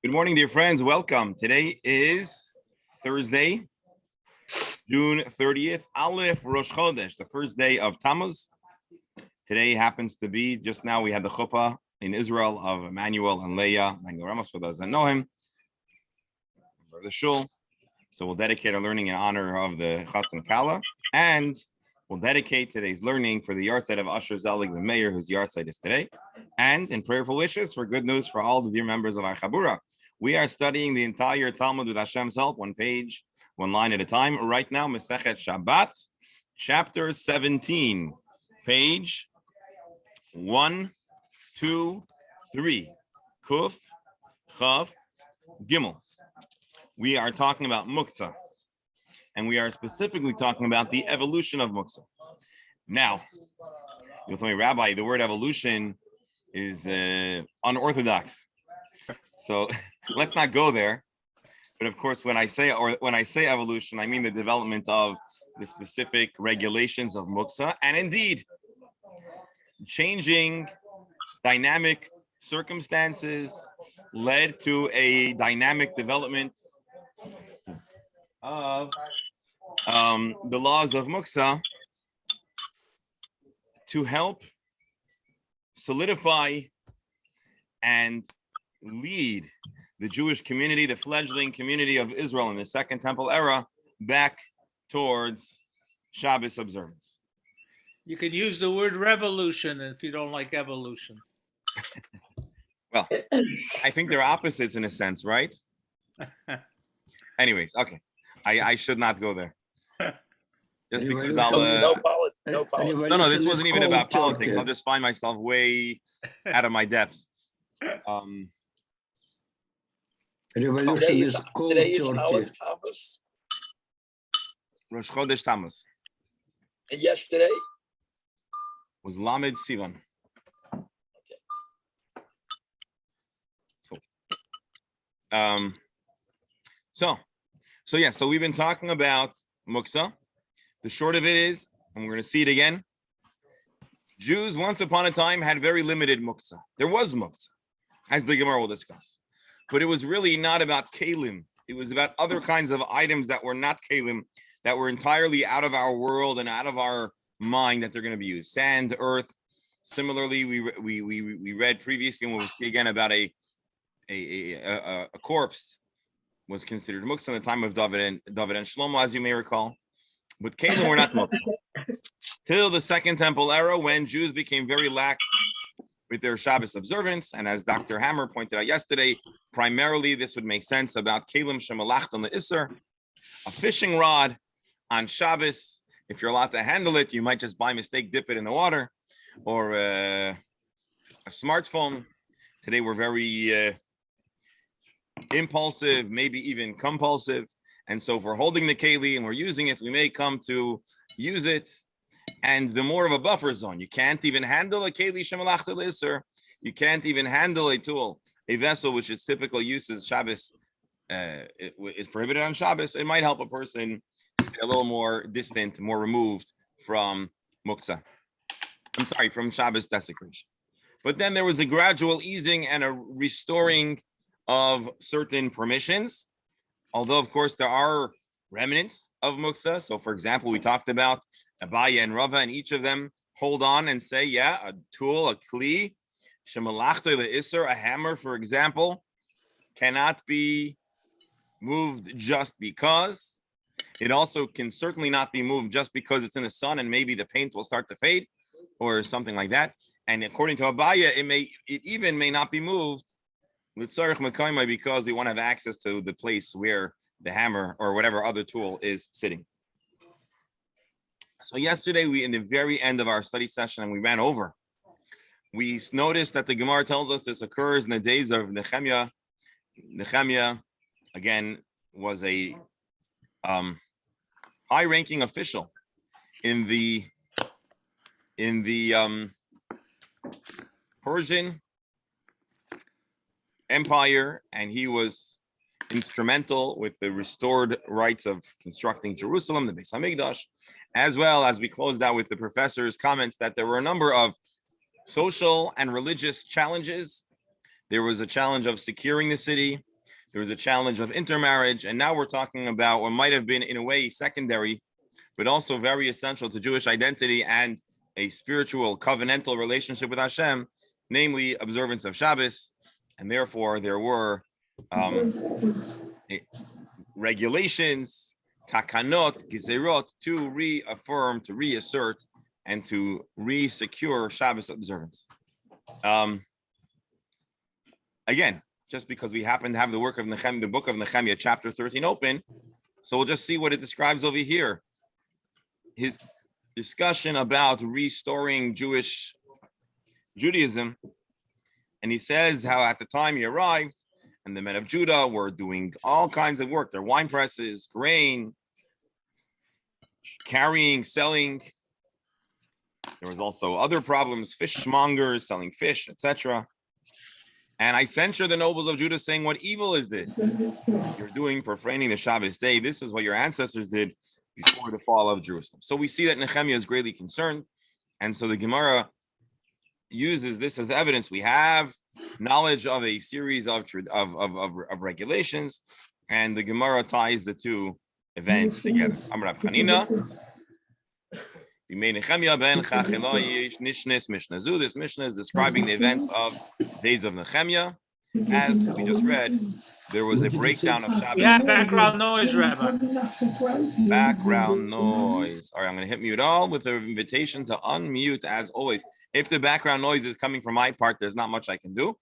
Good morning, dear friends. Welcome. Today is Thursday, June 30th, Aleph Rosh Chodesh, the first day of Tammuz. Today happens to be, just now we had the chuppah in Israel of Emmanuel and Leah. Emmanuel Ramos, for those that know him, for the shul. So we'll dedicate our learning in honor of the Chas and Kala, and we'll dedicate today's learning for the yahrzeit of Asher Zelig the Mayor, whose yahrzeit is today, and in prayerful wishes for good news for all the dear members of our Chabura. We are studying the entire Talmud with Hashem's help, one page, one line at a time. Right now, Masechet Shabbat, chapter 17, page 1, 2, 3, Kuf, Chaf, Gimel. We are talking about Muktza, and we are specifically talking about the evolution of Muktza. Now, you'll tell me, Rabbi, the word evolution is unorthodox. So let's not go there. But of course, when I say evolution, I mean the development of the specific regulations of Muktza, and indeed, changing dynamic circumstances led to a dynamic development of the laws of Muktza to help solidify and lead the Jewish community, the fledgling community of Israel in the Second Temple era, back towards Shabbos observance. You can use the word revolution if you don't like evolution. Well, I think they're opposites in a sense, right? Anyways, okay. I should not go there. Just because I'll... No, this wasn't even about politics. I'll just find myself way out of my depths. Revolution is called today is Aleph Tammuz. Rosh Chodesh Tammuz. And yesterday was Lamed Sivan. So we've been talking about Muktza. The short of it is, and we're going to see it again, Jews once upon a time had very limited Muktza. There was Muktza, as the Gemara will discuss. But it was really not about kalim. It was about other kinds of items that were not kalim, that were entirely out of our world and out of our mind that they're going to be used. Sand, earth. Similarly, we read previously, and we'll see again about a corpse was considered muktzah in the time of David and Shlomo, as you may recall. But kalim were not muktzah till the Second Temple era, when Jews became very lax with their Shabbos observance. And as Dr. Hammer pointed out yesterday, primarily this would make sense about kalim shemalachton le'isser, a fishing rod on Shabbos. If you're allowed to handle it, you might just by mistake dip it in the water, or a smartphone. Today we're very impulsive, maybe even compulsive. And so if we're holding the keli and we're using it, we may come to use it. And the more of a buffer zone, you can't even handle a keli shemalachta l'isser. You can't even handle a tool, a vessel which its typical use is Shabbos, is prohibited on Shabbos. It might help a person stay a little more distant, more removed from Muktza. From Shabbos desecration. But then there was a gradual easing and a restoring of certain permissions. Although, of course, there are remnants of Muktza. So, for example, we talked about Abaya and Rava, and each of them hold on and say, yeah, a tool, a kli, shemalachta le'isser, a hammer, for example, cannot be moved just because. It also can certainly not be moved just because it's in the sun and maybe the paint will start to fade or something like that. And according to Abaya, it even may not be moved because we want to have access to the place where the hammer or whatever other tool is sitting. So yesterday, in the very end of our study session, and we ran over, we noticed that the Gemara tells us this occurs in the days of Nehemiah. Nehemiah, again, was a high-ranking official in the Persian Empire, and he was instrumental with the restored rights of constructing Jerusalem, the Beis Hamikdash, as well as we closed out with the professor's comments that there were a number of social and religious challenges. There was a challenge of securing the city. There was a challenge of intermarriage, and now we're talking about what might have been, in a way, secondary, but also very essential to Jewish identity and a spiritual covenantal relationship with Hashem, namely observance of Shabbos. And therefore, there were regulations, takanot, gezerot, to reaffirm, to reassert, and to re-secure Shabbos observance. Again, just because we happen to have the work of Nehemiah, the book of Nehemiah, chapter 13 open, so we'll just see what it describes over here. His discussion about restoring Judaism, and he says how at the time he arrived, and the men of Judah were doing all kinds of work, their wine presses, grain, carrying, selling. There was also other problems, fishmongers selling fish, etc. And I censure the nobles of Judah, saying, what evil is this you're doing, profaning the Shabbos day? This is what your ancestors did before the fall of Jerusalem. So we see that Nehemiah is greatly concerned. And so the Gemara uses this as evidence. We have knowledge of a series of regulations, and the Gemara ties the two events together. Amar Rav Chanina, Nehemiah ben Chachelayish Nishnes Mishnah. This Mishnah is describing the events of days of Nehemiah. As we just read, there was a breakdown of Shabbos. Yeah, background noise, Rabbi. Background noise. All right, I'm going to hit mute all with an invitation to unmute as always. If the background noise is coming from my part, there's not much I can do.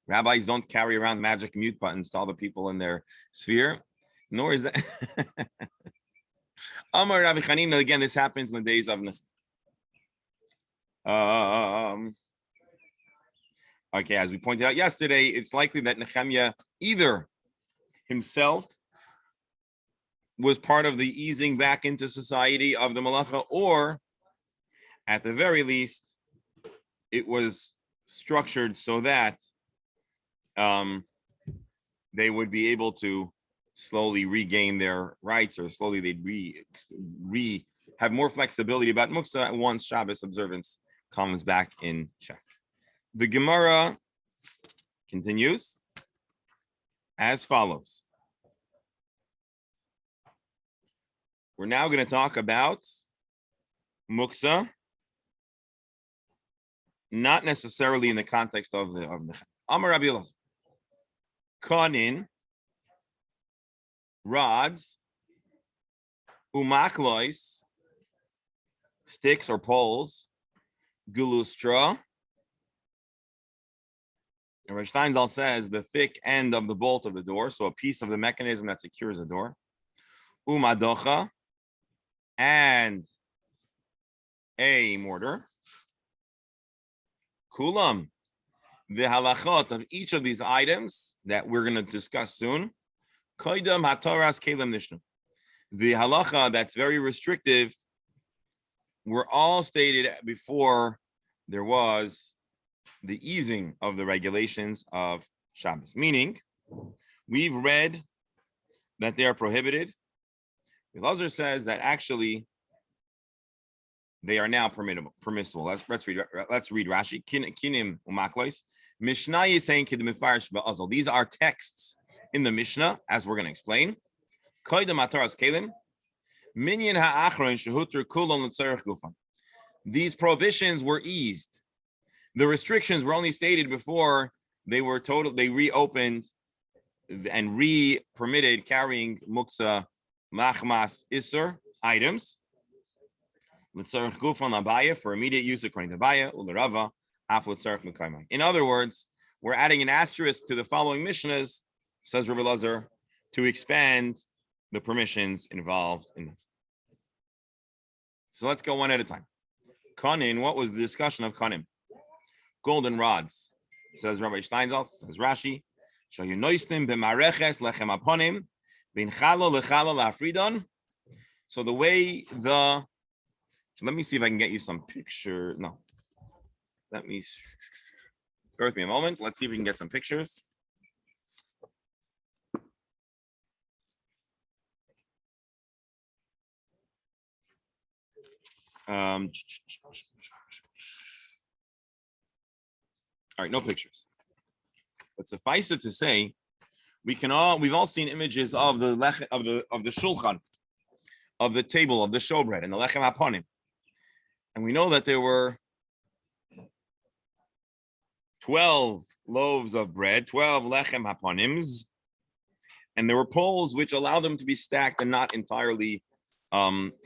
Rabbis don't carry around magic mute buttons to all the people in their sphere, nor is that. Amar Rabbi Chanina, again, this happens in the days of okay, as we pointed out yesterday, it's likely that Nehemiah either himself was part of the easing back into society of the Malacha, or at the very least, it was structured so that they would be able to slowly regain their rights, or slowly they'd have more flexibility about Muktza once Shabbos observance comes back in check. The Gemara continues as follows. We're now going to talk about Muktza, not necessarily in the context of the Amar Rabbi Elazar. Konin, rods, umaklois, sticks or poles, gulustra. And Rav Steinzal says the thick end of the bolt of the door, so a piece of the mechanism that secures the door. Umadocha, and a mortar. Kulam, the halachot of each of these items that we're going to discuss soon. Koidam hatoras kelim nishnu. The halacha that's very restrictive were all stated before there was the easing of the regulations of Shabbos. Meaning, we've read that they are prohibited. Elazar says that actually they are now permissible. Let's read Rashi. Kinim umaklois. Mishnah is saying kidmifarish ba'azal. These are texts in the Mishnah, as we're going to explain. Koidam hataras kelim. Minyan ha'achron shehutr kulon l'tzarech gufan. These prohibitions were eased. The restrictions were only stated before they were they reopened and re-permitted carrying Muktza, machmas, isser items. L'tzarech gufan abaya, for immediate use according to Abaya, u'lerava, af l'tzarech mekayma. In other words, we're adding an asterisk to the following Mishnahs, says Rabbi Elazar, to expand the permissions involved in them. So let's go one at a time. Konin, what was the discussion of Konim? Golden rods, says Rabbi Steinsaltz, says Rashi. So the way let me see if I can get you some picture. No, bear with me a moment. Let's see if we can get some pictures. All right, no pictures. But suffice it to say, we've all seen images of the shulchan, of the table of the showbread and the lechem haponim, and we know that there were 12 loaves of bread, 12 lechem haponims, and there were poles which allowed them to be stacked and not entirely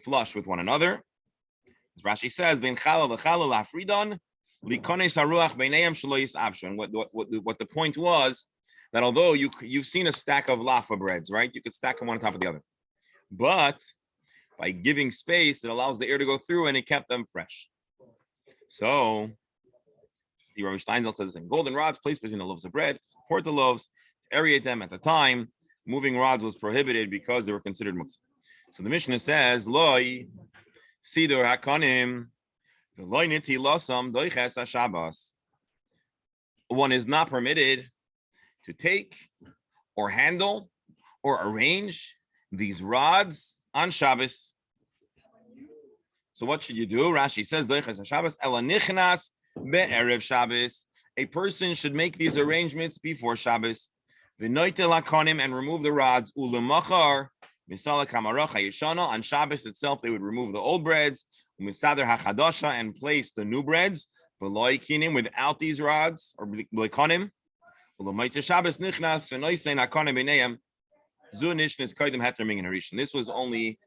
flush with one another. As Rashi says, "Ben chalal v'chalal afridon likones haruach beinayim shelo yisabshu." What the point was that although you've seen a stack of laffa breads, right? You could stack them one on top of the other, but by giving space, it allows the air to go through, and it kept them fresh. So, see, Rabbi Steinzel says, "In golden rods placed between the loaves of bread, to support the loaves, to aerate them." At the time, moving rods was prohibited because they were considered muktza. So the Mishnah says, "Loi sidur hakonim v'loi niti losam doiches haShabbos." One is not permitted to take or handle or arrange these rods on Shabbos. So what should you do? Rashi says, "Doiches haShabbos ela nichnas be'erev Shabbos." A person should make these arrangements before Shabbos. V'noitel hakonim, and remove the rods. Ulemachar misala kamarocha yeshana. On Shabbos itself, they would remove the old breads. Umisader hachadasha, and place the new breads. V'loi kinim, without these rods or loikonim. Ulemoitze Shabbos nichnas v'noisen hakonim b'neiam. Zu nishnas koydem heter mingen harishin. This was only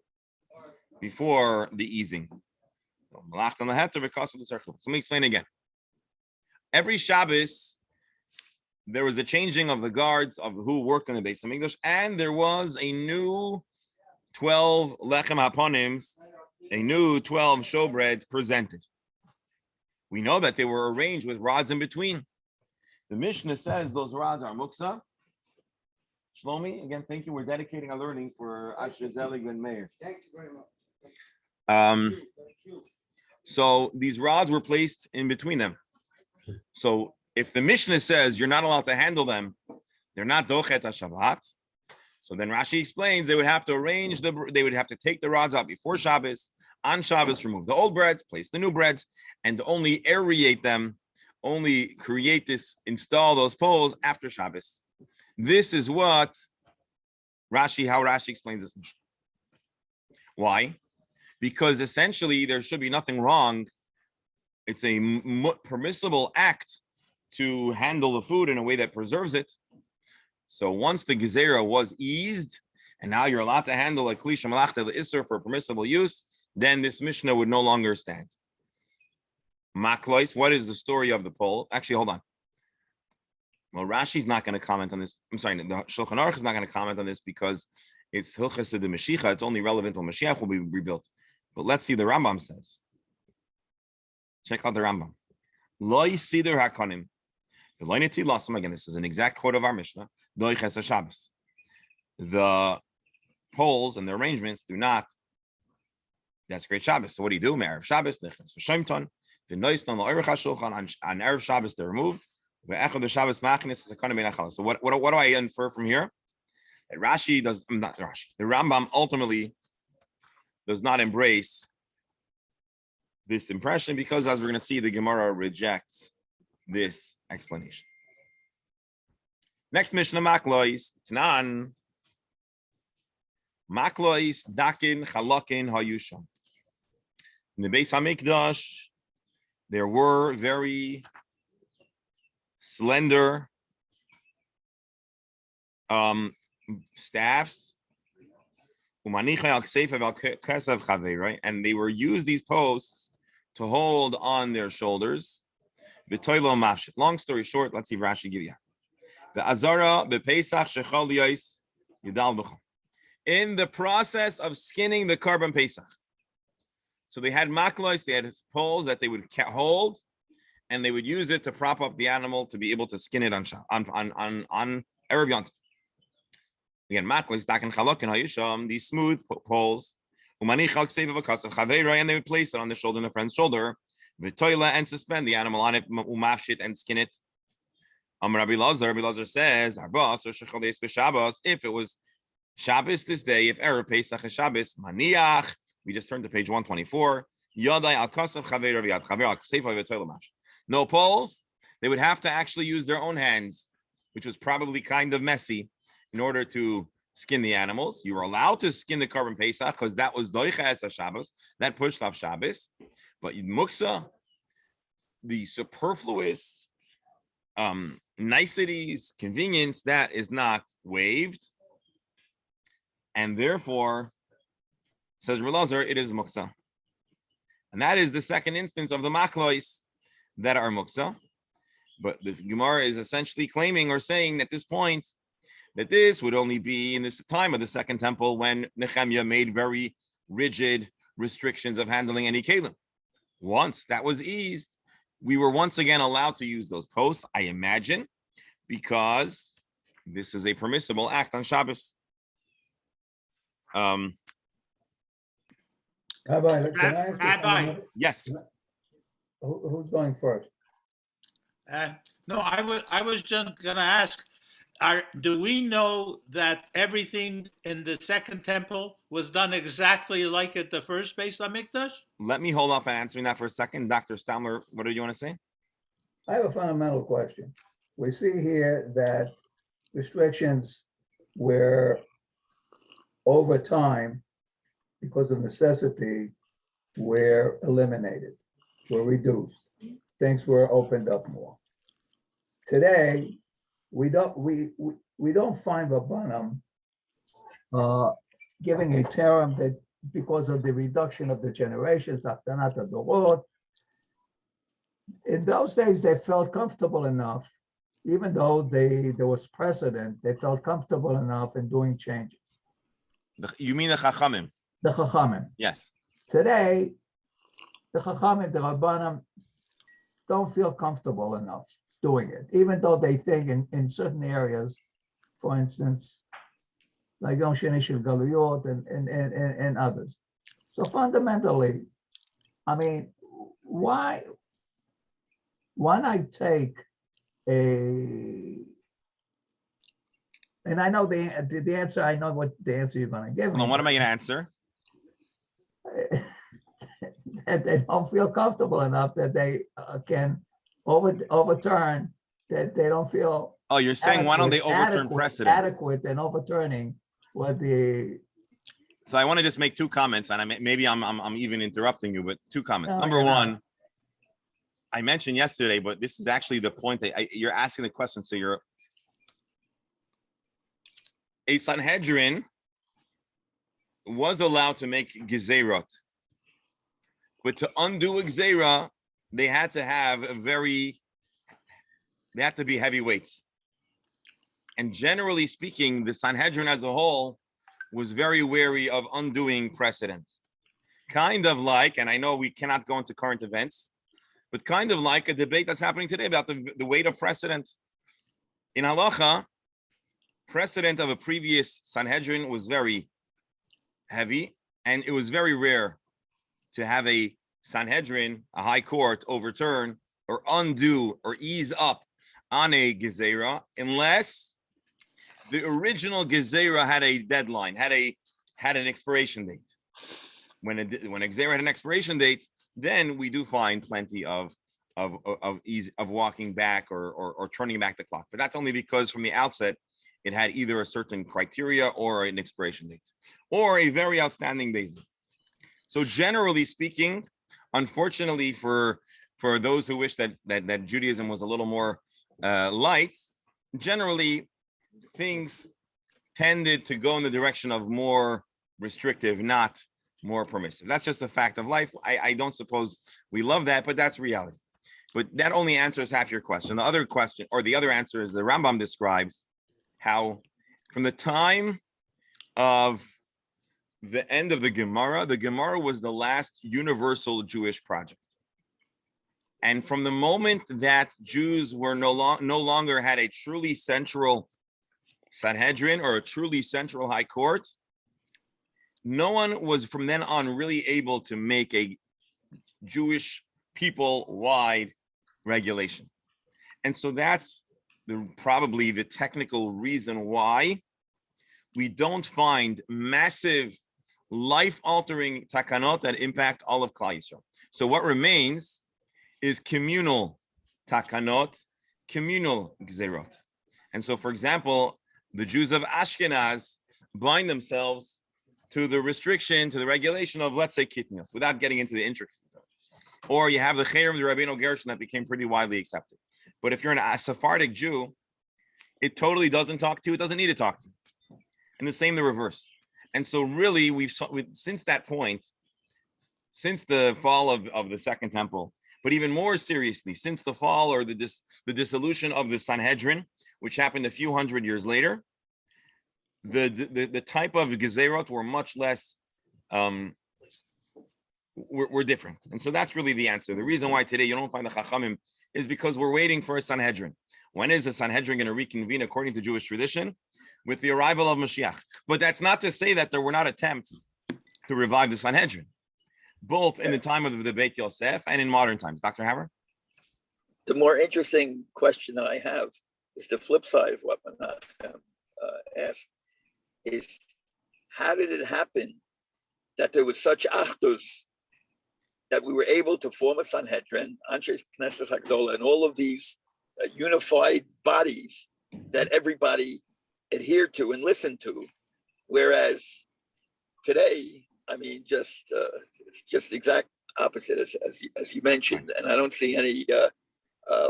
before the easing. So let me explain again. Every Shabbos, there was a changing of the guards of who worked in the Beis Hamikdash, and there was a new 12 lechem haponims, a new 12 showbreads presented. We know that they were arranged with rods in between. The Mishnah says those rods are Muktza. Shlomi, again, thank you. We're dedicating our learning for Asher Zelig and Meir. Thank you very much. So these rods were placed in between them. So if the Mishnah says you're not allowed to handle them, they're not dochet HaShabbat. So then Rashi explains they would have to they would have to take the rods out before Shabbos. On Shabbos, remove the old breads, place the new breads, and only aerate them, only install those poles after Shabbos. This is how Rashi explains this Mishnah. Why? Because essentially there should be nothing wrong. It's a permissible act to handle the food in a way that preserves it. So once the gezerah was eased, and now you're allowed to handle a kli shemalachta l'isur for permissible use, then this Mishnah would no longer stand. Maklois, what is the story of the pole? Actually, hold on. Well, Rashi's not going to comment on this. I'm sorry, the Shulchan Aruch is not going to comment on this because it's Hilchas de Mashiach. It's only relevant when Mashiach will be rebuilt. But let's see the Rambam says. Check out the Rambam. Loi sidur hakonim. Again, this is an exact quote of our Mishnah. Doiches Shabbos. The poles and the arrangements do not desecrate Shabbos. So what do you do? Erev Shabbos, nichnas v'shomton. The noiston la'orech hashulchan. On Erev Shabbos they're removed. So what do I infer from here? That the Rambam ultimately does not embrace this impression because, as we're going to see, the Gemara rejects this explanation. Next Mishnah, Maklois, Tanan. Maklois, Dakin, Chalakin, Hayusham. In the Beis Hamikdash, there were very slender staffs, right? And they were used, these posts, to hold on their shoulders. Long story short, let's see if Rashi give you. In the process of skinning the carbon Pesach. So they had maklos, they had poles that they would hold, and they would use it to prop up the animal to be able to skin it on Erev Yontif. Again, maklis, dakin chalokin hayusham, these smooth poles, and they would place it on the shoulder and the friend's shoulder, and suspend the animal on it, and skin it. Rabbi Lazar says, if it was Shabbos this day, if Erev Pesach is Shabbos, maniach, we just turned to page 124. No poles. They would have to actually use their own hands, which was probably kind of messy, in order to skin the animals. You were allowed to skin the korban Pesach because that was doiches Shabbos, that pushed off Shabbos. But in Muktza, the superfluous niceties, convenience, that is not waived. And therefore, says Relazar, it is Muktza. And that is the second instance of the maklois that are Muktza. But this Gemara is essentially claiming or saying at this point that this would only be in this time of the Second Temple when Nehemiah made very rigid restrictions of handling any kelim. Once that was eased, we were once again allowed to use those posts, I imagine, because this is a permissible act on Shabbos. Rabbi, can I ask you Rabbi. something? Yes. Who's going first? No, I was just going to ask, do we know that everything in the Second Temple was done exactly like at the first Beis HaMikdash? Let me hold off on answering that for a second. Dr. Stamler, what do you want to say? I have a fundamental question. We see here that restrictions were over time, because of necessity, were eliminated, were reduced. Things were opened up more. Today, we don't find Rabbanim giving a term that because of the reduction of the generations, Aktanat Dorot. In those days, they felt comfortable enough, even though there was precedent, they felt comfortable enough in doing changes. You mean the Chachamim? The Chachamim. Yes. Today, the Chachamim, the Rabbanim, don't feel comfortable enough doing it, even though they think in certain areas, for instance, like Yom Sheni Shel Galuyot and others. So fundamentally, I mean, why not take and I know the answer, I know what the answer you're going to give me. What am I going to answer? That they don't feel comfortable enough that they can overturn, that they don't feel. Oh, you're saying why don't they overturn precedent? Adequate in overturning what the. So I want to just make two comments, and maybe I'm even interrupting you, but two comments. No, Number you're one, not. I mentioned yesterday, but this is actually the point that you're asking the question. So you're a Sanhedrin was allowed to make gezerot, but to undo a gezerah, they had to have they had to be heavyweights. And generally speaking, the Sanhedrin as a whole was very wary of undoing precedent. Kind of like, and I know we cannot go into current events, but kind of like a debate that's happening today about the weight of precedent. In halacha, precedent of a previous Sanhedrin was very heavy, and it was very rare to have a Sanhedrin, a high court, overturn or undo or ease up on a gezerah, unless the original gezerah had a deadline, had an expiration date. When a gezerah had an expiration date, then we do find plenty of walking back or turning back the clock. But that's only because from the outset it had either a certain criteria or an expiration date, or a very outstanding basis. So generally speaking, unfortunately for those who wish that Judaism was a little more light, generally things tended to go in the direction of more restrictive, not more permissive. That's just a fact of life. I don't suppose we love that, but that's reality. But that only answers half your question. The other question, or the other answer, is the Rambam describes how from the time of the end of the Gemara was the last universal Jewish project. And from the moment that Jews were no longer had a truly central Sanhedrin or a truly central high court, no one was from then on really able to make a Jewish people-wide regulation. And so that's probably the technical reason why we don't find massive life-altering takanot that impact all of Klal Yisrael. So what remains is communal takanot, communal gzerot. And so, for example, the Jews of Ashkenaz bind themselves to the restriction, to the regulation of, let's say, kitnios, without getting into the intricacies of it. Or you have the Cher of the Rabbeinu Gershon that became pretty widely accepted. But if you're a Sephardic Jew, it totally doesn't talk to you, it doesn't need to talk to you. And the same the reverse. And so really, since that point, since the fall of the Second Temple, but even more seriously, since the fall or the dissolution of the Sanhedrin, which happened a few hundred years later, the type of gezerot were much less, were different. And so that's really the answer. The reason why today you don't find the Chachamim is because we're waiting for a Sanhedrin. When is the Sanhedrin going to reconvene according to Jewish tradition? With the arrival of Mashiach. But that's not to say that there were not attempts to revive the Sanhedrin, both in the time of the Beit Yosef and in modern times. Dr. Hammer? The more interesting question that I have is the flip side of what Menachem asked, is how did it happen that there was such achdus, that we were able to form a Sanhedrin, Anshe Knesset Hagdola, and all of these unified bodies that everybody adhered to and listened to, whereas today, I mean, it's just the exact opposite as you mentioned, and I don't see any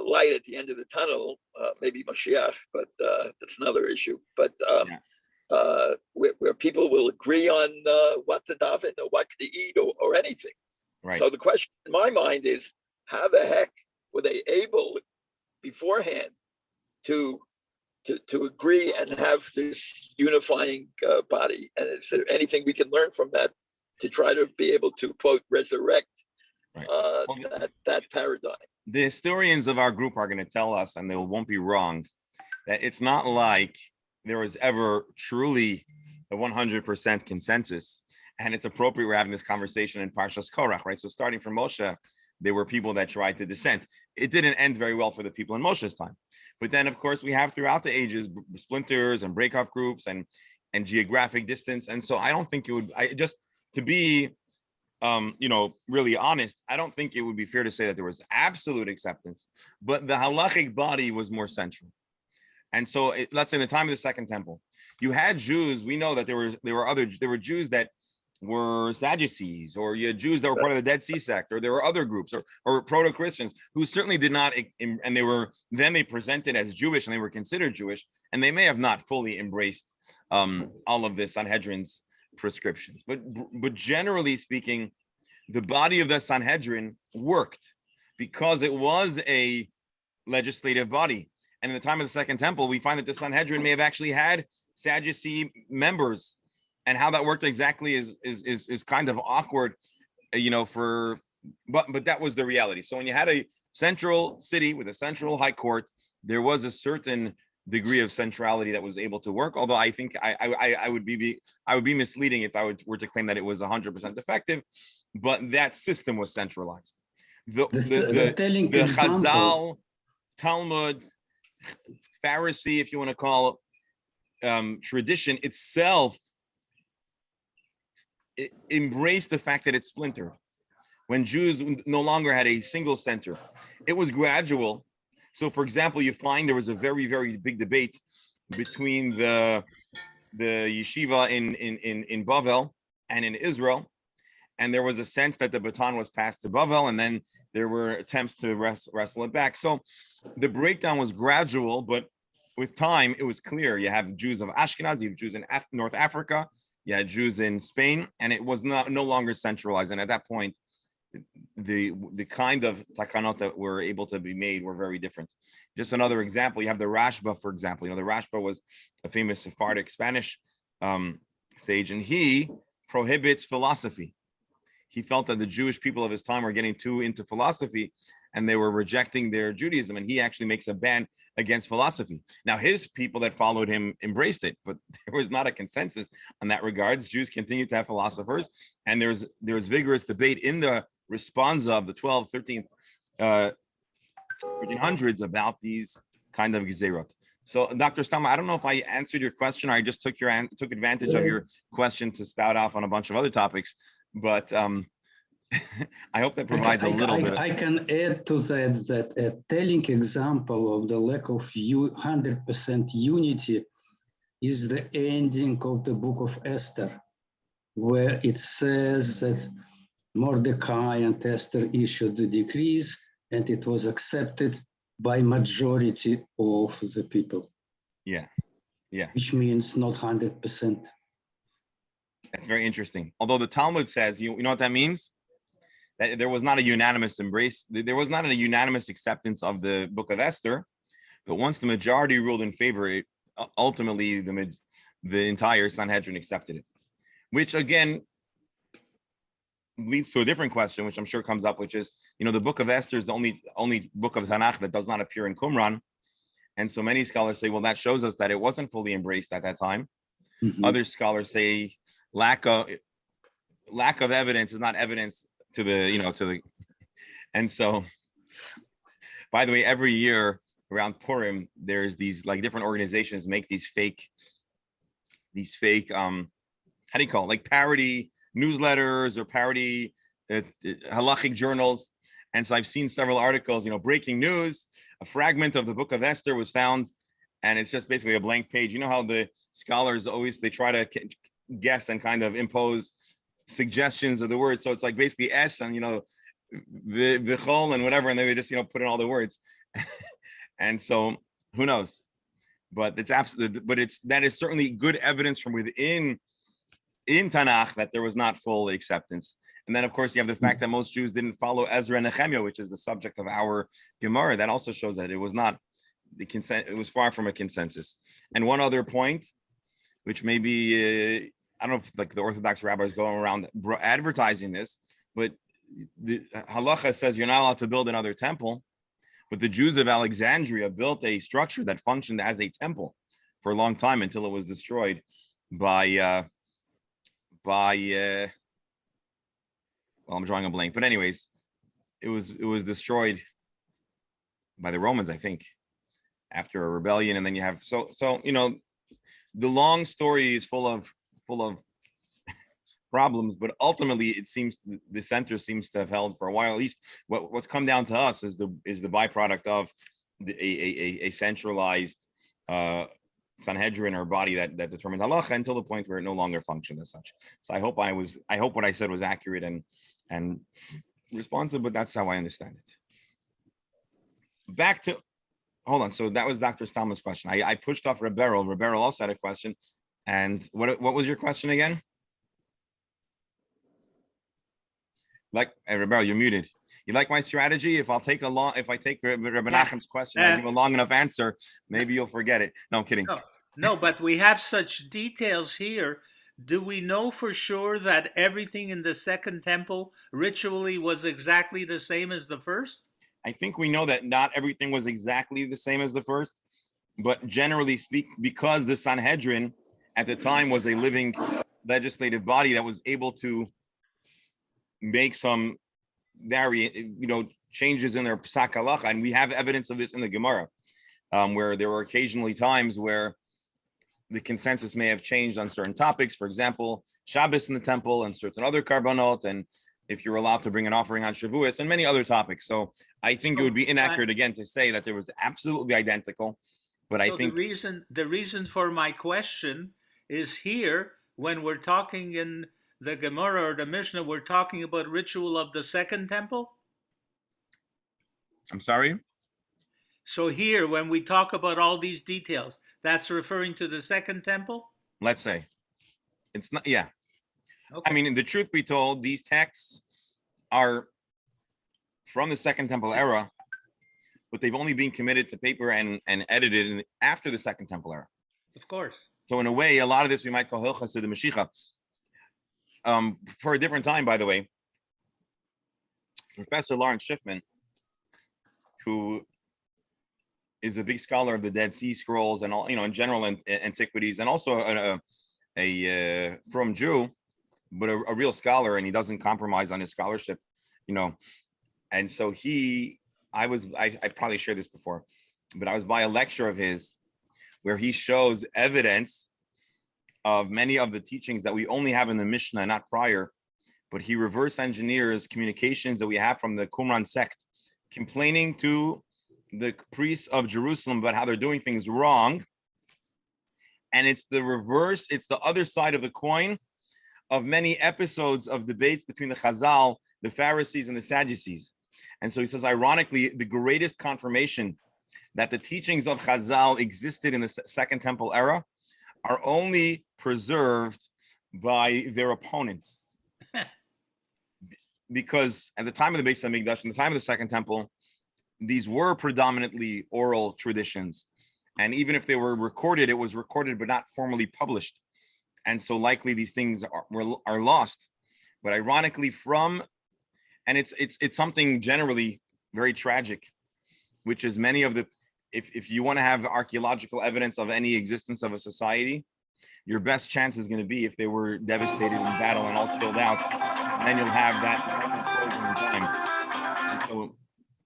light at the end of the tunnel. Maybe Mashiach, but that's another issue. But where people will agree on what to daven or what to eat or anything. Right. So the question in my mind is, how the heck were they able beforehand to agree and have this unifying body? And is there anything we can learn from that to try to be able to, quote, resurrect that paradigm? The historians of our group are going to tell us, and they won't be wrong, that it's not like there was ever truly a 100% consensus. And it's appropriate we're having this conversation in Parshas Korach, right? So starting from Moshe, there were people that tried to dissent. It didn't end very well for the people in Moshe's time. But then, of course, we have throughout the ages splinters and breakoff groups and geographic distance. And so I don't think it would, to be, really honest, I don't think it would be fair to say that there was absolute acceptance, but the halachic body was more central. And so let's say in the time of the Second Temple, you had Jews. We know that there were Jews that were Sadducees, or you had Jews that were part of the Dead Sea sect, or there were other groups or proto-Christians who certainly did not, and they presented as Jewish and they were considered Jewish, and they may have not fully embraced all of the Sanhedrin's prescriptions. But generally speaking, the body of the Sanhedrin worked because it was a legislative body. And in the time of the Second Temple, we find that the Sanhedrin may have actually had Sadducee members. And how that worked exactly is kind of awkward, but that was the reality. So when you had a central city with a central high court, there was a certain degree of centrality that was able to work. Although I think I would be misleading if I were to claim that it was 100% effective, but that system was centralized. The Chazal, Talmud, Pharisee, if you want to call tradition itself, it embraced the fact that it's splintered. When Jews no longer had a single center, it was gradual. So, for example, you find there was a very, very big debate between the yeshiva in Bavel and in Israel, and there was a sense that the baton was passed to Bavel, and then there were attempts to wrestle it back. So, the breakdown was gradual, but with time, it was clear. You have Jews of Ashkenaz, you have Jews in North Africa. You had Jews in Spain, and it was no longer centralized. And at that point, the kind of takanot that were able to be made were very different. Just another example, you have the Rashba, for example. The Rashba was a famous Sephardic Spanish sage, and he prohibits philosophy. He felt that the Jewish people of his time were getting too into philosophy, and they were rejecting their Judaism, and he actually makes a ban against philosophy. Now, his people that followed him embraced it, but there was not a consensus on that regards. Jews continued to have philosophers, and there's vigorous debate in the responsa of the 12th, 13th, 1300s about these kind of gezerot. So, Dr. Stama, I don't know if I answered your question or I just took advantage of your question to spout off on a bunch of other topics, but I hope that provides a little bit. I can add to that a telling example of the lack of 100% unity is the ending of the book of Esther, where it says that Mordecai and Esther issued the decrees, and it was accepted by majority of the people. Yeah. Which means not 100%. That's very interesting. Although the Talmud says, you know what that means? That there was not a unanimous embrace. There was not a unanimous acceptance of the book of Esther. But once the majority ruled in favor, it ultimately the entire Sanhedrin accepted it. Which again leads to a different question, which I'm sure comes up, which is, the book of Esther is the only book of Tanakh that does not appear in Qumran. And so many scholars say, well, that shows us that it wasn't fully embraced at that time. Mhm. Other scholars say lack of evidence is not evidence to the. And so, by the way, every year around Purim, there's these like different organizations make these fake, how do you call it? Like parody newsletters or parody halachic journals. And so I've seen several articles, breaking news, a fragment of the book of Esther was found, and it's just basically a blank page. You know how the scholars they try to guess and kind of impose suggestions of the words. So it's like basically S and, the chol and whatever, and then they just, put in all the words. And so who knows? But it's absolutely, that is certainly good evidence from within in Tanakh that there was not full acceptance. And then, of course, you have the fact that most Jews didn't follow Ezra and Nehemiah, which is the subject of our Gemara. That also shows that it was not the consent. It was far from a consensus. And one other point, which maybe I don't know if like the Orthodox rabbis go around advertising this, but the halacha says you're not allowed to build another temple. But the Jews of Alexandria built a structure that functioned as a temple for a long time until it was destroyed by well, I'm drawing a blank, but anyways, it was destroyed by the Romans, I think, after a rebellion. And then you have so the long story is full of problems, but ultimately it seems the center seems to have held for a while. At least what's come down to us is the byproduct of a centralized Sanhedrin or body that determines halacha until the point where it no longer functioned as such. So I hope what I said was accurate and responsive, but that's how I understand it. Back to, hold on. So that was Dr. Stalman's question. I pushed off Rebero. Rebero also had a question. And what was your question again? Rebero, you're muted. You like my strategy? If I take Rabbi Nachum's question, I give a long enough answer, maybe you'll forget it. No, I'm kidding. No, but we have such details here. Do we know for sure that everything in the second temple ritually was exactly the same as the first? I think we know that not everything was exactly the same as the first, but generally speaking, because the Sanhedrin at the time was a living legislative body that was able to make some changes in their psak halacha, and we have evidence of this in the Gemara, where there were occasionally times where the consensus may have changed on certain topics. For example, Shabbas in the temple and certain other karbanot, and if you're allowed to bring an offering on Shavuos and many other topics. So I think it would be inaccurate again to say that there was absolutely identical. But I think the reason for my question is here when we're talking in the Gemara or the Mishnah, we're talking about ritual of the second temple. I'm sorry. So here, when we talk about all these details, that's referring to the second temple? Let's say. It's not, yeah. Okay. I mean, in the truth be told, these texts are from the Second Temple era, but they've only been committed to paper and edited after the Second Temple era. Of course. So in a way, a lot of this we might call Hilchas to the Mashiach. For a different time, by the way, Professor Lawrence Schiffman, who is a big scholar of the Dead Sea Scrolls and all, in general antiquities, and also a from Jew, but a real scholar, and he doesn't compromise on his scholarship, And so I probably shared this before, but I was by a lecture of his where he shows evidence of many of the teachings that we only have in the Mishnah, not prior, but he reverse engineers communications that we have from the Qumran sect, complaining to the priests of Jerusalem about how they're doing things wrong. And it's the reverse, it's the other side of the coin of many episodes of debates between the Chazal, the Pharisees, and the Sadducees. And so he says, ironically, the greatest confirmation that the teachings of Chazal existed in the Second Temple era are only preserved by their opponents. Because at the time of the Beis Hamikdash, in the time of the Second Temple, these were predominantly oral traditions. And even if they were recorded, it was recorded but not formally published. And so likely these things are lost. But ironically, and it's something generally very tragic, which is many of the, if you want to have archaeological evidence of any existence of a society, your best chance is going to be if they were devastated in battle and all killed out, and then you'll have that moment frozen in time.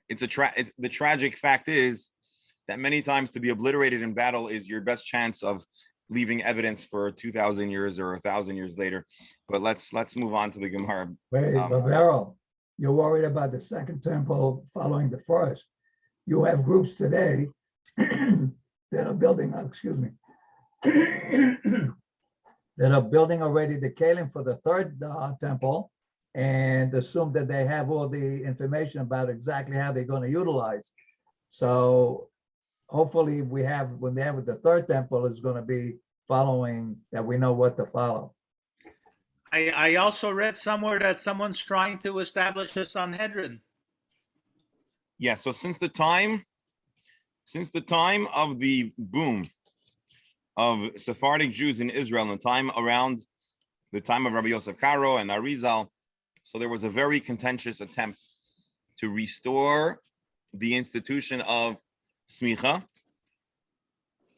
And so the tragic fact is that many times to be obliterated in battle is your best chance of leaving evidence for 2,000 years or 1,000 years later. But let's move on to the Gemara. Wait, Barbero, you're worried about the Second Temple following the first. You have groups today that are building, that are building already the Kalim for the third temple and assume that they have all the information about exactly how they're going to utilize. So hopefully when they have the third temple is going to be following that we know what to follow. I also read somewhere that someone's trying to establish a Sanhedrin. Yeah, so since the time of the boom of Sephardic Jews in Israel, in around the time of Rabbi Yosef Karo and Arizal, so there was a very contentious attempt to restore the institution of smicha,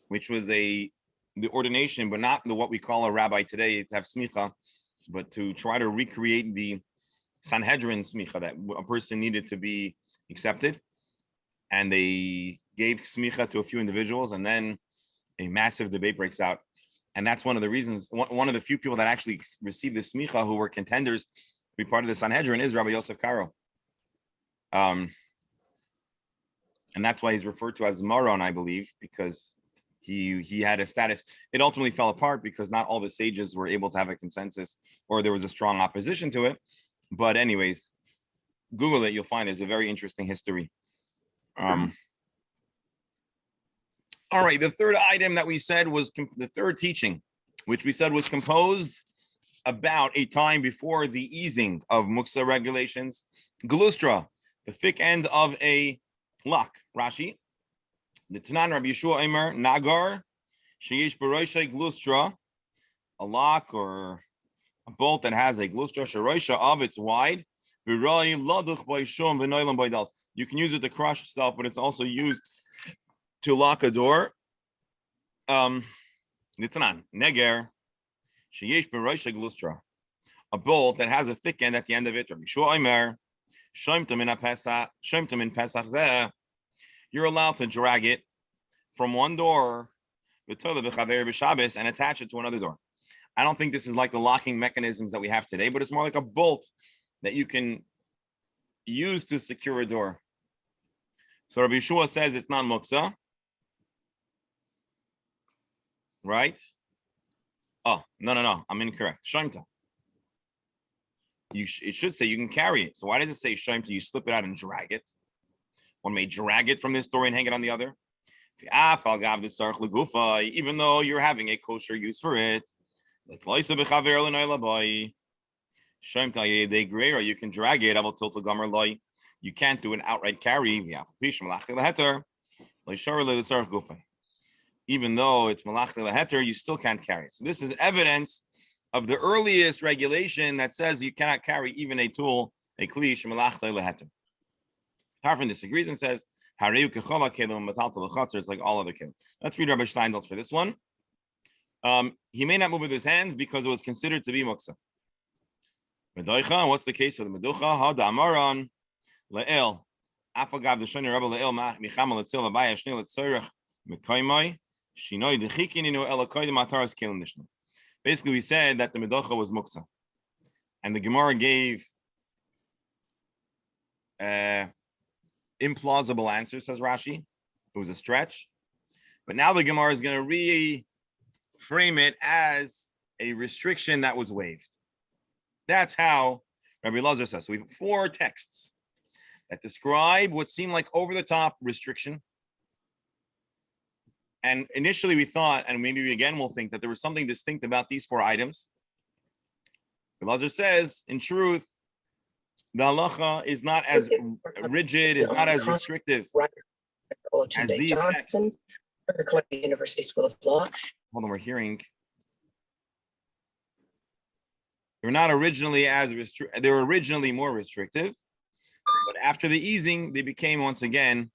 which was the ordination, but not what we call a rabbi today to have smicha, but to try to recreate the Sanhedrin smicha, that a person needed to be accepted. And they gave smicha to a few individuals, and then a massive debate breaks out. And that's one of the reasons, one of the few people that actually received the smicha who were contenders to be part of the Sanhedrin is Rabbi Yosef Karo. And that's why he's referred to as Maron, I believe, because he had a status. It ultimately fell apart because not all the sages were able to have a consensus, or there was a strong opposition to it. But anyways, Google it, you'll find there's a very interesting history. All right, the third item that we said was the third teaching, which we said was composed about a time before the easing of Muktza regulations. Glustra, the thick end of a lock. Rashi, the Tanan Rabbi Yeshua Eimer Nagar, Sheyesh Baroisha Glustra, a lock or a bolt that has a Glustra Sharoisha of its wide. You can use it to crush stuff, but it's also used to lock a door. Nitanan, Neger, Sheyesh Baroisha Glustra, a bolt that has a thick end at the end of it. Rabbi Yeshua Eimer, Shomtim in Pesach Zeh, you're allowed to drag it from one door and attach it to another door. I don't think this is like the locking mechanisms that we have today, but it's more like a bolt that you can use to secure a door. So Rabbi Yeshua says it's not Muktza, right? Oh, no, I'm incorrect. Shomta. It should say you can carry it. So why does it say Shomta? You slip it out and drag it. One may drag it from this door and hang it on the other. Even though you're having a kosher use for it. You can drag it. You can't do an outright carry. Even though it's malach leheter, you still can't carry it. So this is evidence of the earliest regulation that says you cannot carry even a tool, a kli shemalach leheter. Tarfon disagrees and says, it's like all other kelim. Let's read Rabbi Steinsaltz for this one. He may not move with his hands because it was considered to be muksa. Medoicha, what's the case of the meducha? Ha da'amaran le'el. Afagav the shani rabbi le'el micham le'tzil v'baya shnei le'tzorech mekaymai shinoi dechikininu elakoydim ataras kelim nishnu. Basically, we said that the meducha was muksa, and the Gemara gave implausible answer, says Rashi. It was a stretch. But now the Gemara is going to frame it as a restriction that was waived. That's how Rabbi Elazar says. So we have 4 texts that describe what seemed like over-the-top restriction. And initially we thought, and maybe we again will think, that there was something distinct about these 4 items. Elazar says, in truth, the halacha is not as rigid, is not as restrictive as these texts. The Columbia University School of Law. Hold on, we're hearing. They're not originally as restrictive. They were originally more restrictive, but after the easing, they became once again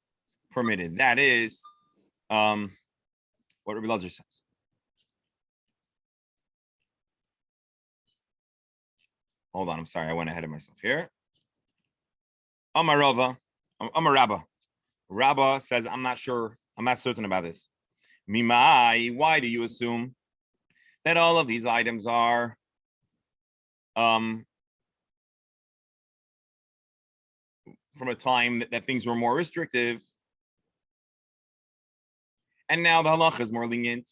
permitted. That is what Rabbi Elazar says. Hold on, I'm sorry, I went ahead of myself here. Amar Rabba. Rabba says, I'm not sure, I'm not certain about this. Mimai, why do you assume that all of these items are from a time that things were more restrictive, and now the halacha is more lenient?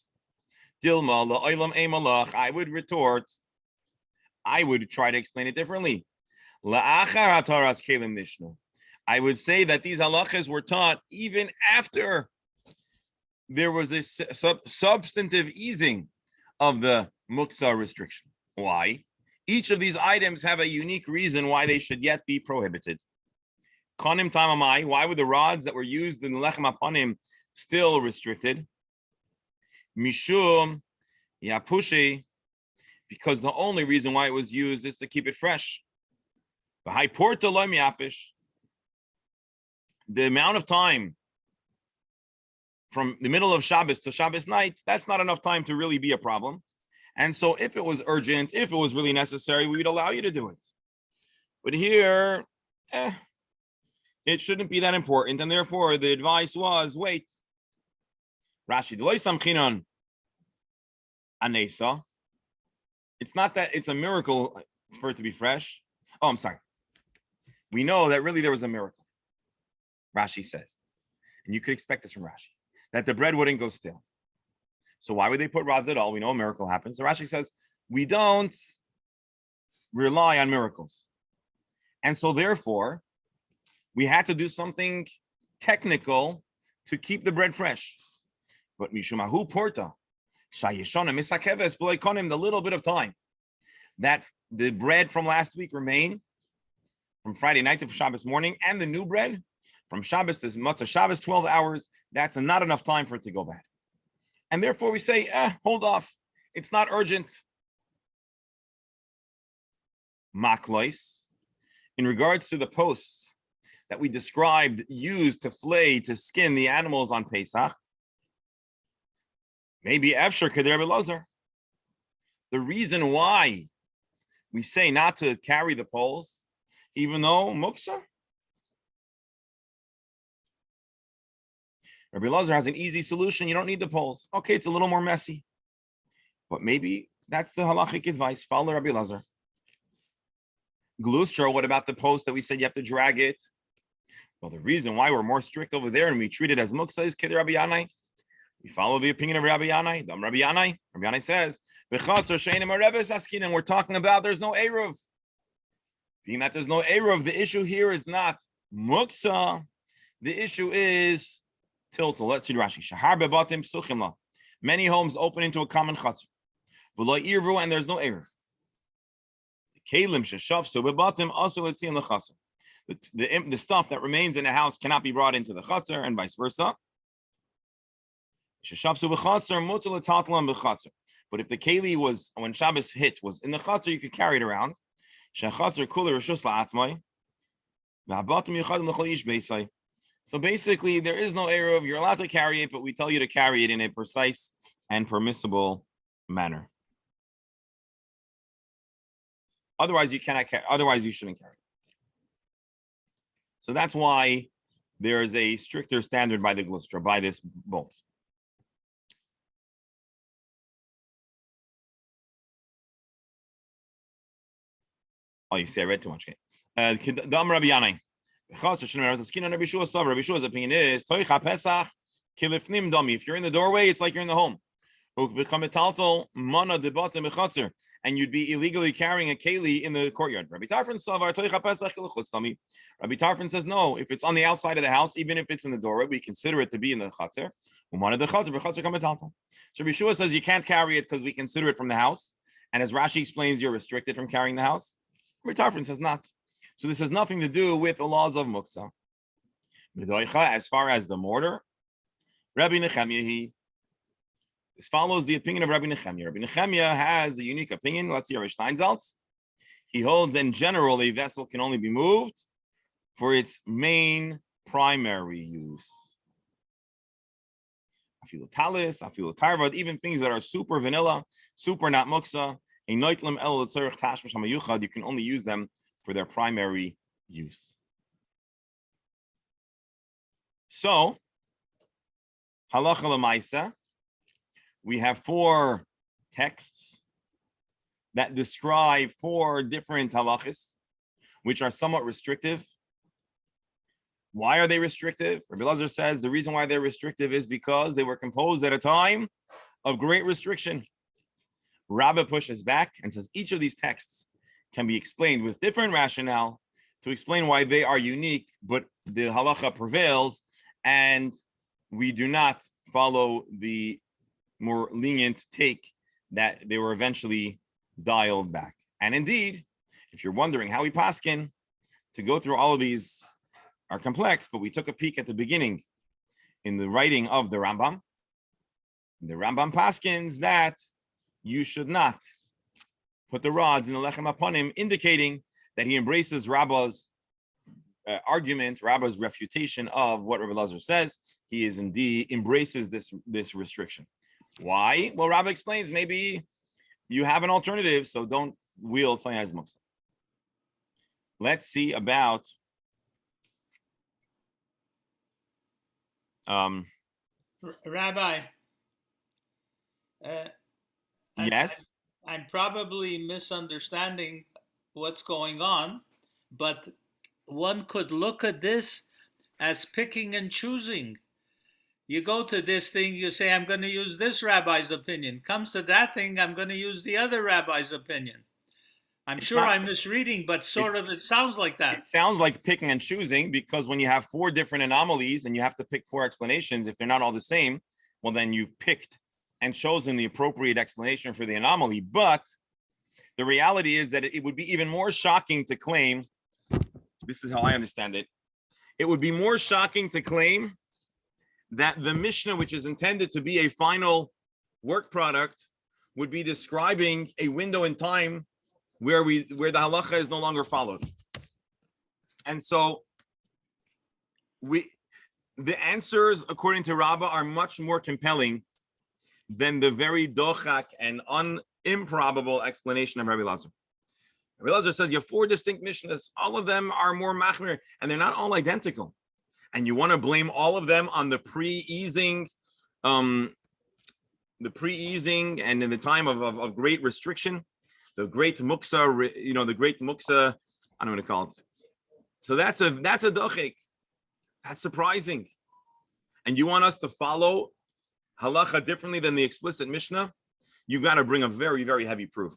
Dilma la'olam ein malach. I would retort, I would try to explain it differently. La'achar hataras kelim nishnu. I would say that these halachas were taught even after there was this substantive easing of the Muktza restriction. Why? Each of these items have a unique reason why they should yet be prohibited. Konim tamamai, why were the rods that were used in the lechem aponim still restricted? Mishum yapushi, because the only reason why it was used is to keep it fresh. The amount of time from the middle of Shabbos to Shabbos night, that's not enough time to really be a problem. And so if it was urgent, if it was really necessary, we would allow you to do it. But here, it shouldn't be that important. And therefore, the advice was, wait. Rashi, anesa. It's not that it's a miracle for it to be fresh. Oh, I'm sorry. We know that really there was a miracle. Rashi says, and you could expect this from Rashi, that the bread wouldn't go stale. So why would they put rods at all? We know a miracle happens. So Rashi says, we don't rely on miracles. And so therefore, we had to do something technical to keep the bread fresh. But Mishumahu Porta, Shayeshona Misakeves, the little bit of time that the bread from last week remain from Friday night to Shabbos morning, and the new bread from Shabbos to Muktza Shabbos, 12 hours, that's not enough time for it to go bad. And therefore we say, hold off. It's not urgent. Maklois, in regards to the posts that we described used to flay, to skin the animals on Pesach, maybe Efshar Keder Rabbi Elazar. The reason why we say not to carry the poles, even though Muktza, Rabbi Elazar has an easy solution. You don't need the poles. Okay, it's a little more messy, but maybe that's the halachic advice. Follow Rabbi Elazar. Glustra, what about the post that we said you have to drag it? Well, the reason why we're more strict over there and we treat it as Muktza is Keder Rabbi Yanai. We follow the opinion of Rabbi Yanai. Rabbi Yanai says, and we're talking about there's no Eruv. Being that there's no Eruv, the issue here is not Muktza. The issue is Tiltal. Let's see Rashi. Shahar bebatim psuchim. Many homes open into a common chatzor. V'lo irvu, and there's no eruv. The kalim sheshavsu bebatim also let's see in the chatzor. The stuff that remains in the house cannot be brought into the chatzor, and vice versa. Sheshavsu b'chatzor mutal etatlam b'chatzor. But if the keli was, when Shabbos hit, was in the chatzor, you could carry it around. Shechatzor kula rishus la'atzmai. V'habatim yichadim l'chol ish beisai. So basically, there is no eruv. You're allowed to carry it, but we tell you to carry it in a precise and permissible manner. Otherwise, you cannot carry. Otherwise, you shouldn't carry. So that's why there is a stricter standard by the Glustra, by this bolt. Oh, you see, I read too much. Dam Rabbi Yanai. Rabbi Shua's opinion is, if you're in the doorway, it's like you're in the home. And you'd be illegally carrying a keli in the courtyard. Rabbi Tarfon says no. If it's on the outside of the house, even if it's in the doorway, we consider it to be in the chatzer. So Yeshua says you can't carry it because we consider it from the house. And as Rashi explains, you're restricted from carrying the house. Rabbi Tarfon says not. So this has nothing to do with the laws of Muktza. As far as the mortar, Rabbi Nechemia, this follows the opinion of Rabbi Nechemia. Rabbi Nechemia has a unique opinion. Let's see Rabbi Steinsaltz. He holds in general a vessel can only be moved for its main primary use. Afilu talis, afilu tarvad, even things that are super vanilla, super not muksa, a noitlim el tzarich tashmish hamayuchad, you can only use them for their primary use. So, halacha l'maisa, we have 4 texts that describe 4 different halachas, which are somewhat restrictive. Why are they restrictive? Rabbi Elazar says the reason why they're restrictive is because they were composed at a time of great restriction. Rabbah pushes back and says each of these texts can be explained with different rationale to explain why they are unique, but the halacha prevails, and we do not follow the more lenient take that they were eventually dialed back. And indeed, if you're wondering how we paskin, to go through all of these are complex, but we took a peek at the beginning in the writing of the Rambam. The Rambam paskins that you should not put the rods in the lechem upon him, indicating that he embraces Rabbah's argument, Rabbah's refutation of what Rabbi Elazar says. He is indeed embraces this restriction. Why? Well, Rabbah explains maybe you have an alternative, so don't wield something as Muktza. Let's see about Rabbi. Yes. I'm probably misunderstanding what's going on, but one could look at this as picking and choosing. You go to this thing, you say, I'm going to use this rabbi's opinion. Comes to that thing, I'm going to use the other rabbi's opinion. I'm sure I'm misreading, but it sounds like that. It sounds like picking and choosing, because when you have 4 different anomalies and you have to pick 4 explanations, if they're not all the same, well, then you've picked and chosen the appropriate explanation for the anomaly. But the reality is that it would be even more shocking to claim, this is how I understand it, it would be more shocking to claim that the Mishnah, which is intended to be a final work product, would be describing a window in time where the halacha is no longer followed. And so the answers, according to Rabbah, are much more compelling than the very dochak and improbable explanation of Rabbi Elazar. Rabbi Elazar says you have 4 distinct Mishnahs. All of them are more machmir, and they're not all identical. And you want to blame all of them on the pre-easing and in the time of great restriction, the great Muktza, the great Muktza, I don't know what to call it. So that's a dochik. That's surprising. And you want us to follow halacha differently than the explicit Mishnah? You've got to bring a very, very heavy proof.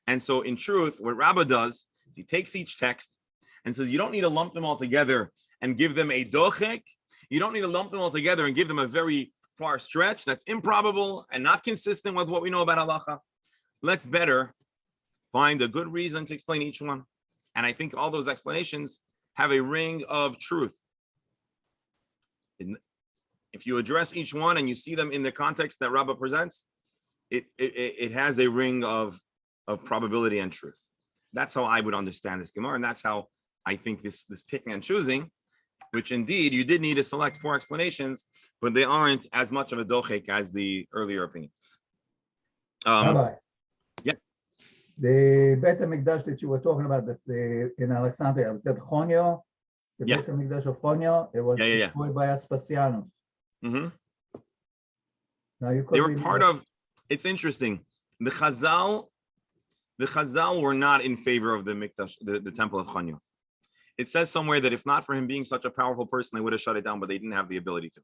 And so in truth, what Rabbah does is he takes each text and says, you don't need to lump them all together and give them a dochek. You don't need to lump them all together and give them a very far stretch that's improbable and not consistent with what we know about halacha. Let's better find a good reason to explain each one. And I think all those explanations have a ring of truth. If you address each one and you see them in the context that Rabbah presents, it has a ring of probability and truth. That's how I would understand this Gemara, and that's how I think this picking and choosing, which indeed you did need to select 4 explanations, but they aren't as much of a dochek as the earlier opinion. Rabbi. Yes. The Beit HaMikdash that you were talking about in Alexandria, was that Chonio? The Beit HaMikdash of Chonio? It was destroyed by Aspasianus. Mm-hmm. Now they were part of. It's interesting. The Chazal were not in favor of the Mikdash, the temple of Chonio. It says somewhere that if not for him being such a powerful person, they would have shut it down, but they didn't have the ability to.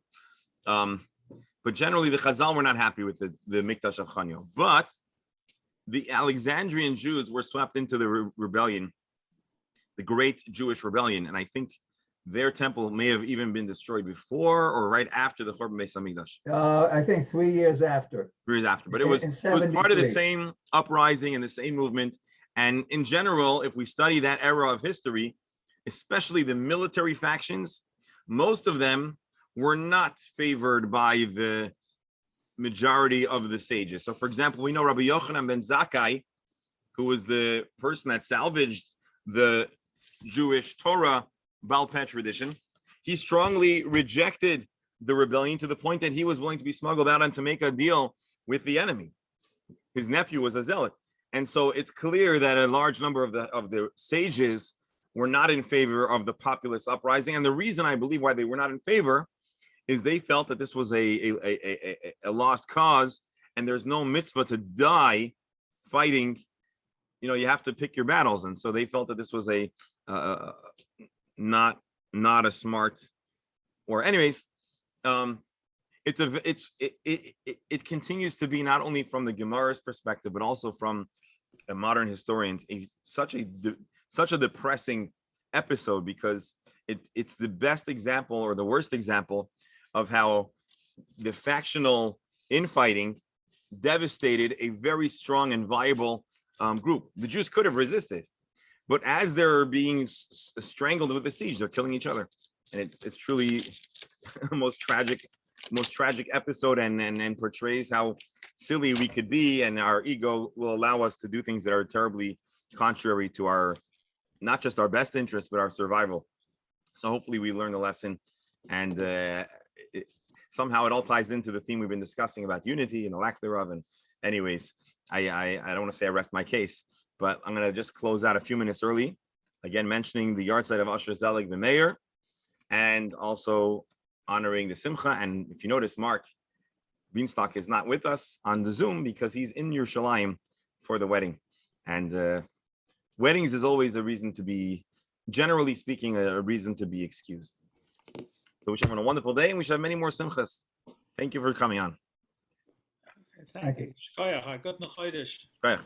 But generally, the Chazal were not happy with the Mikdash of Chanyo. But the Alexandrian Jews were swept into the rebellion, the great Jewish rebellion. And I think their temple may have even been destroyed before or right after the Churban Beis Hamikdash. I think 3 years after. 3 years after. But it was part of the same uprising and the same movement. And in general, if we study that era of history, especially the military factions, most of them were not favored by the majority of the sages. So, for example, we know Rabbi Yochanan ben Zakkai, who was the person that salvaged the Jewish Torah Baal Peh tradition. He strongly rejected the rebellion to the point that he was willing to be smuggled out and to make a deal with the enemy. His nephew was a zealot. And so it's clear that a large number of the sages were not in favor of the populist uprising. And the reason I believe why they were not in favor is they felt that this was a lost cause, and there's no mitzvah to die fighting. You know, you have to pick your battles. And so they felt that this was not a smart, or anyways, it continues to be not only from the Gemara's perspective, but also from modern historians, such a depressing episode, because it's the best example or the worst example of how the factional infighting devastated a very strong and viable group. The Jews could have resisted, but as they're being strangled with the siege, they're killing each other, and it's truly the most tragic episode, and portrays how silly we could be, and our ego will allow us to do things that are terribly contrary to our, not just our best interest, but our survival. So hopefully we learn the lesson, and somehow it all ties into the theme we've been discussing about unity and the lack thereof. And anyways, I don't want to say I rest my case, but I'm going to just close out a few minutes early, again mentioning the yard site of Asher Zelig the mayor, and also honoring the Simcha. And if you notice, Mark Beanstalk is not with us on the Zoom because he's in Yerushalayim for the wedding. And weddings is always a reason to be, generally speaking, a reason to be excused. So we should have a wonderful day, and we should have many more Simchas. Thank you for coming on. Thank you. you. Shkoyach, a good chodesh. Right.